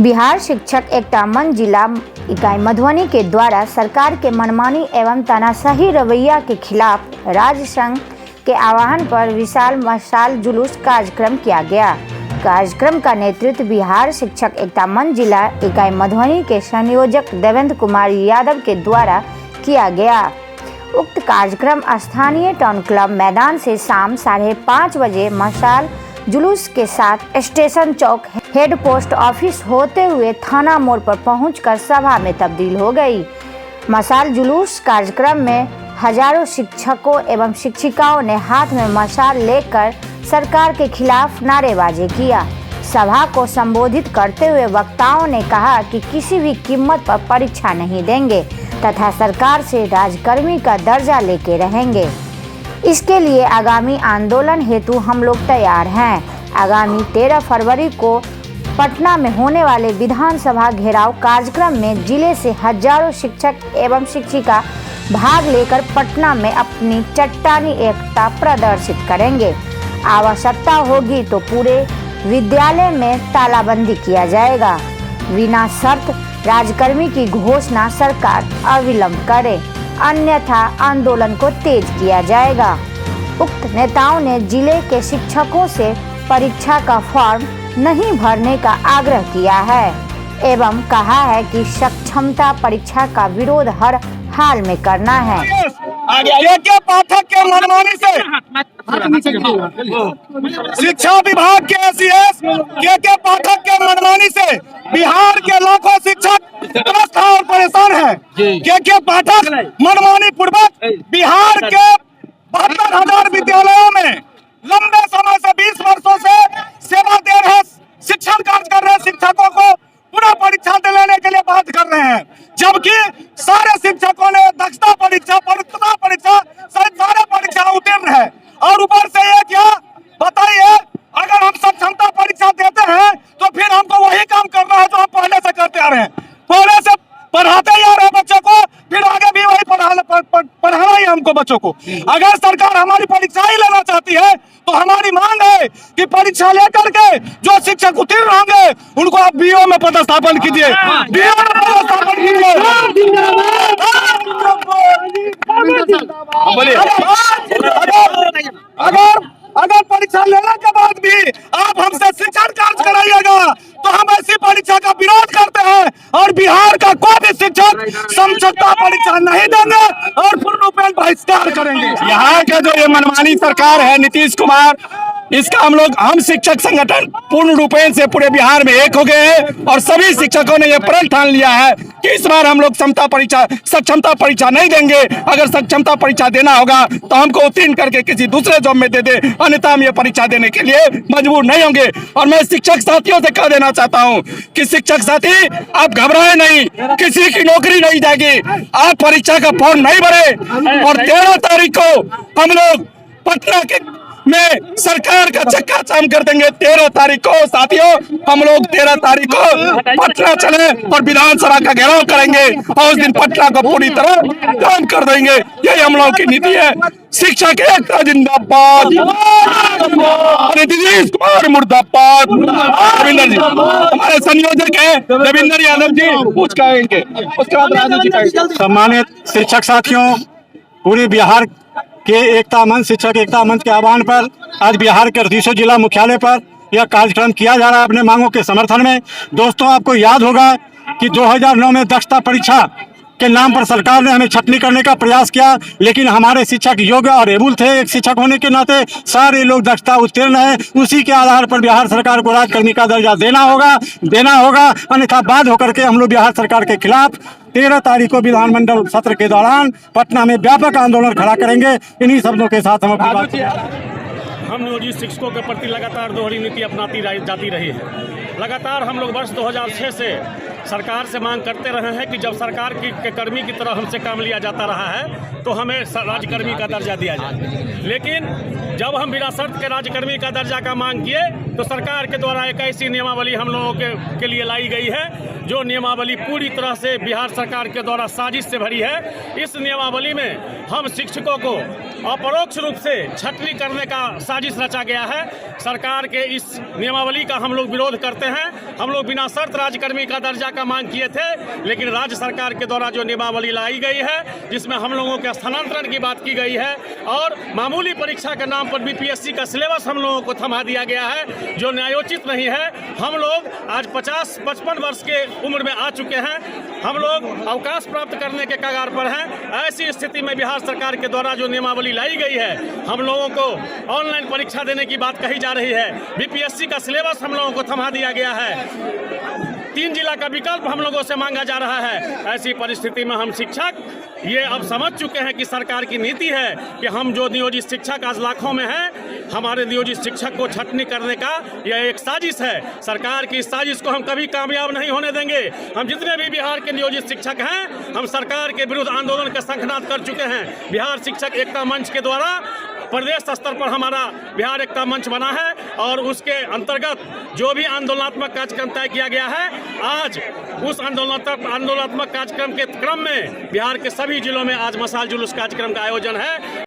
बिहार शिक्षक एकता मंच जिला इकाई मधुबनी के द्वारा सरकार के मनमानी एवं तानाशाही रवैया के खिलाफ राज्य संघ के आह्वान पर विशाल मशाल जुलूस कार्यक्रम किया गया। कार्यक्रम का नेतृत्व बिहार शिक्षक एकता मंच जिला इकाई मधुबनी के संयोजक देवेंद्र कुमार यादव के द्वारा किया गया। उक्त कार्यक्रम स्थानीय टाउन क्लब मैदान से शाम 5:30 बजे मशाल जुलूस के साथ स्टेशन चौक हेड पोस्ट ऑफिस होते हुए थाना मोड़ पर पहुंचकर सभा में तब्दील हो गई। मशाल जुलूस कार्यक्रम में हजारों शिक्षकों एवं शिक्षिकाओं ने हाथ में मशाल लेकर सरकार के खिलाफ नारेबाजी किया। सभा को संबोधित करते हुए वक्ताओं ने कहा कि किसी भी कीमत पर परीक्षा नहीं देंगे तथा सरकार से राजकर्मी का दर्जा लेके रहेंगे। इसके लिए आगामी आंदोलन हेतु हम लोग तैयार हैं। आगामी 13 फरवरी को पटना में होने वाले विधानसभा घेराव कार्यक्रम में जिले से हजारों शिक्षक एवं शिक्षिका भाग लेकर पटना में अपनी चट्टानी एकता प्रदर्शित करेंगे। आवश्यकता होगी तो पूरे विद्यालय में तालाबंदी किया जाएगा। बिना शर्त राजकर्मी की घोषणा सरकार अविलंब करे, अन्यथा आंदोलन को तेज किया जाएगा। उक्त नेताओं ने जिले के शिक्षकों से परीक्षा का फॉर्म नहीं भरने का आग्रह किया है एवं कहा है कि सक्षमता परीक्षा का विरोध हर हाल में करना है। के पाठक के मनमानी से शिक्षा विभाग के एसीएस के पाठक के मनमानी से बिहार के लाखों शिक्षक त्रस्त और परेशान हैं। के पाठक मनमानी पूर्वक बिहार के 72,000 विद्यालयों में लंबे समय से 20 वर्षों से सेवा दे रहे शिक्षण कार्य कर रहे शिक्षकों को पुनः परीक्षा लेने के लिए बाध्य कर रहे हैं, जबकि सारे शिक्षकों ने दक्षता परीक्षा सारे परीक्षा उत्तीर्ण है। और ऊपर से ये क्या बताइए, अगर हम सक्षमता परीक्षा देते हैं तो फिर हमको वही काम करना है जो हम पहले से करते आ रहे हैं। पहले से पढ़ाते ही आ रहे हैं बच्चों को, फिर आगे भी वही पढ़ाना ही हमको बच्चों को। अगर सरकार हमारी परीक्षा ही लेना चाहती है तो हमारी मांग है कि परीक्षा लेकर के जो शिक्षक उत्तीर्ण होंगे उनको आप बीओ में पदस्थापन कीजिए। अगर परीक्षा लेने के बाद भी आप हमसे शिक्षण कार्य कराइएगा तो हम ऐसी परीक्षा का विरोध करते हैं और बिहार का कोई भी शिक्षक समझौता परीक्षा नहीं देंगे और पूर्ण रूपेण बहिष्कार करेंगे। यहाँ का जो ये मनमानी सरकार है नीतीश कुमार, इसका हम शिक्षक संगठन पूर्ण रूपेण से पूरे बिहार में एक हो गए हैं और सभी शिक्षकों ने यह प्रण ठान लिया है कि इस बार हम लोग सक्षमता परीक्षा नहीं देंगे। अगर सक्षमता परीक्षा देना होगा तो हमको उत्तीर्ण करके किसी दूसरे जॉब में दे दे, अन्यथा हम ये परीक्षा देने के लिए मजबूर नहीं होंगे। और मैं शिक्षक साथियों से कह देना चाहता हूँ कि शिक्षक साथी आप घबराए नहीं, किसी की नौकरी नहीं जाएगी। आप परीक्षा का फॉर्म नहीं भरे और 13 तारीख को हम लोग पटना के में सरकार का चक्का जाम कर देंगे। 13 तारीख को साथियों हम लोग 13 तारीख को पटना चले और विधानसभा का घेराव करेंगे और उस दिन पटना को पूरी तरह जाम कर देंगे। यही हम लोगों की नीति है। शिक्षा के एकता जिंदाबाद, नीतीश कुमार मुर्दाबाद। रविंदर जी हमारे संयोजक हैं, रविंदर यादव जी कुछ कहेंगे, उसके बाद राजू जी कहेंगे। सम्मानित शिक्षक साथियों, पूरे बिहार के एकता मंच शिक्षक एकता मंच के आह्वान पर आज बिहार के 38 जिला मुख्यालय पर यह कार्यक्रम किया जा रहा है अपने मांगों के समर्थन में। दोस्तों, आपको याद होगा कि 2009 में दक्षता परीक्षा के नाम पर सरकार ने हमें छटनी करने का प्रयास किया, लेकिन हमारे शिक्षक योग्य और एबुल थे। एक शिक्षक होने के नाते सारे लोग दक्षता उत्तीर्ण हैं। उसी के आधार पर बिहार सरकार को राजकर्मी का दर्जा देना होगा, अन्यथा बाध्य होकर के हम लोग बिहार सरकार के खिलाफ 13 तारीख को विधानमंडल सत्र के दौरान पटना में व्यापक आंदोलन खड़ा करेंगे। इन्हीं शब्दों के साथ हम अपनी बात हम नियोजित शिक्षकों के प्रति लगातार दोहरी नीति अपनाती जाती रही है। लगातार हम लोग वर्ष 2006 से सरकार से मांग करते रहे हैं कि जब सरकार के कर्मी की तरह हमसे काम लिया जाता रहा है तो हमें राजकर्मी का दर्जा दिया जाए। लेकिन जब हम बिना शर्त के राजकर्मी का दर्जा का मांग किए तो सरकार के द्वारा एक ऐसी नियमावली हम लोगों के लिए लाई गई है जो नियमावली पूरी तरह से बिहार सरकार के द्वारा साजिश से भरी है। इस नियमावली में हम शिक्षकों को अपरोक्ष रूप से छटनी करने का साजिश रचा गया है। सरकार के इस नियमावली का हम लोग विरोध करते हैं। हम लोग बिना शर्त राज्यकर्मी का दर्जा का मांग किए थे, लेकिन राज्य सरकार के द्वारा जो नियमावली लाई गई है जिसमें हम लोगों के स्थानांतरण की बात की गई है और मामूली परीक्षा के नाम पर बीपीएससी का सिलेबस हम लोगों को थमा दिया गया है, जो न्यायोचित नहीं है। हम लोग आज 50-55 वर्ष के उम्र में आ चुके हैं। हम लोग अवकाश प्राप्त करने के कगार पर हैं। ऐसी स्थिति में बिहार सरकार के द्वारा जो नियमावली लाई गई है, हम लोगों को ऑनलाइन परीक्षा देने की बात कही जा रही है, बीपीएससी का सिलेबस हम लोगों को थमा दिया गया है, 3 जिला का विकल्प हम लोगों से मांगा जा रहा है। ऐसी परिस्थिति में हम शिक्षक ये अब समझ चुके हैं कि सरकार की नीति है कि हम जो नियोजित शिक्षक आज लाखों में हैं, हमारे नियोजित शिक्षक को छटनी करने का यह एक साजिश है। सरकार की इस साजिश को हम कभी कामयाब नहीं होने देंगे। हम जितने भी बिहार के नियोजित शिक्षक हैं, हम सरकार के विरुद्ध आंदोलन का शंखनाद कर चुके हैं। बिहार शिक्षक एकता मंच के द्वारा प्रदेश स्तर पर हमारा बिहार एकता मंच बना है और उसके अंतर्गत जो भी आंदोलनात्मक कार्यक्रम तय किया गया है, आज उस आंदोलनात्मक कार्यक्रम के क्रम में बिहार के सभी जिलों में आज मशाल जुलूस कार्यक्रम का आयोजन है।